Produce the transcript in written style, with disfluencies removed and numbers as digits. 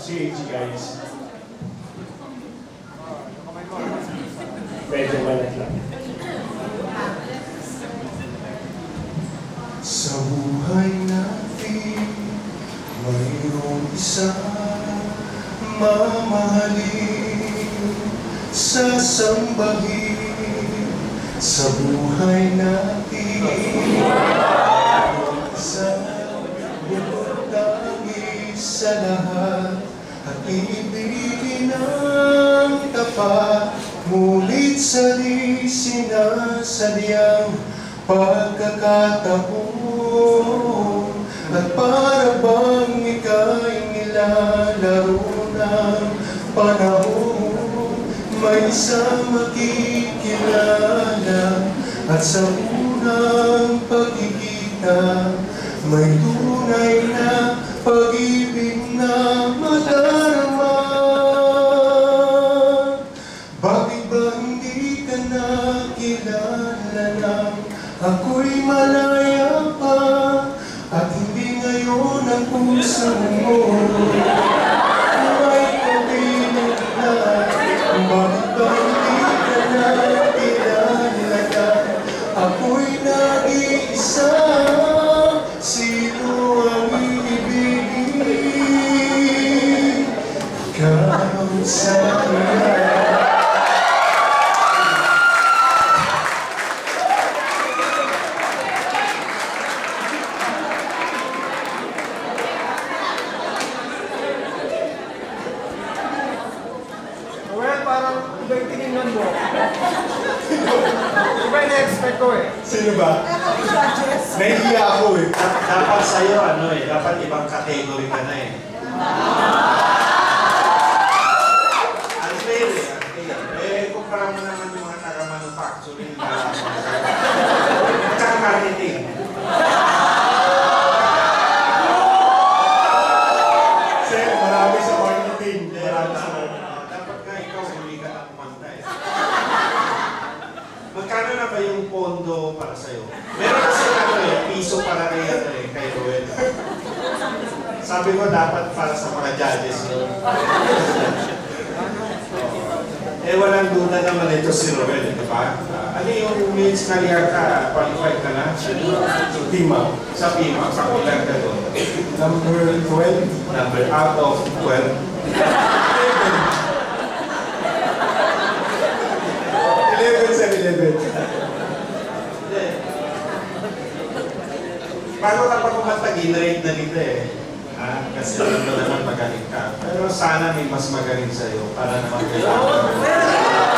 Sige, guys. Medyo malat lang. Sa buhay natin, mayroong isang mamahalin, sasambahin. Sa buhay natin, mayroong isang bumutangis sa lahat at ibigin ang tapat. Ngunit sa di sinasadyang pagkakataon at para bang ika'y nilalaro ng panahon, may isang makikilala at sa unang pagkikita may tunay na pag-ibig na madarama. Bakit ba hindi ka nakilala nang ako'y malaya pa at hindi ngayon ang puso mo ay kabilang na? Bakit ba hindi ka nakilala nang ako'y nag-iisa? Sino ang iibigin? Ikaw sa akin. Parang iba yung tinignan mo. Iba yung na-expect ko eh. Sino ba? Nahihiya ako eh. Dapat sa'yo, dapat ibang category ka na eh. Unfair eh, unfair. Eh, kumpara mo naman yung mga taga-manufacturing na tsaka-marketing. Sir, marami sa marketing. Marami sa marketing. Magkano na ba yung pondo para sa'yo? Meron kasi piso para kay Roel. Sabi ko dapat para sa mga judges yun. Walang duda naman ito si Roel, di ba? Ano yung means career ka? Qualified ka na? PIMA. Sa PIMA, pakulang ka doon. Number 12. Number out of 12. 11. Paano kapag kumanta, ginrate na nito eh. Kasi alam mo naman magaling ka. Pero sana may mas magaling sa'yo para naman kailangan.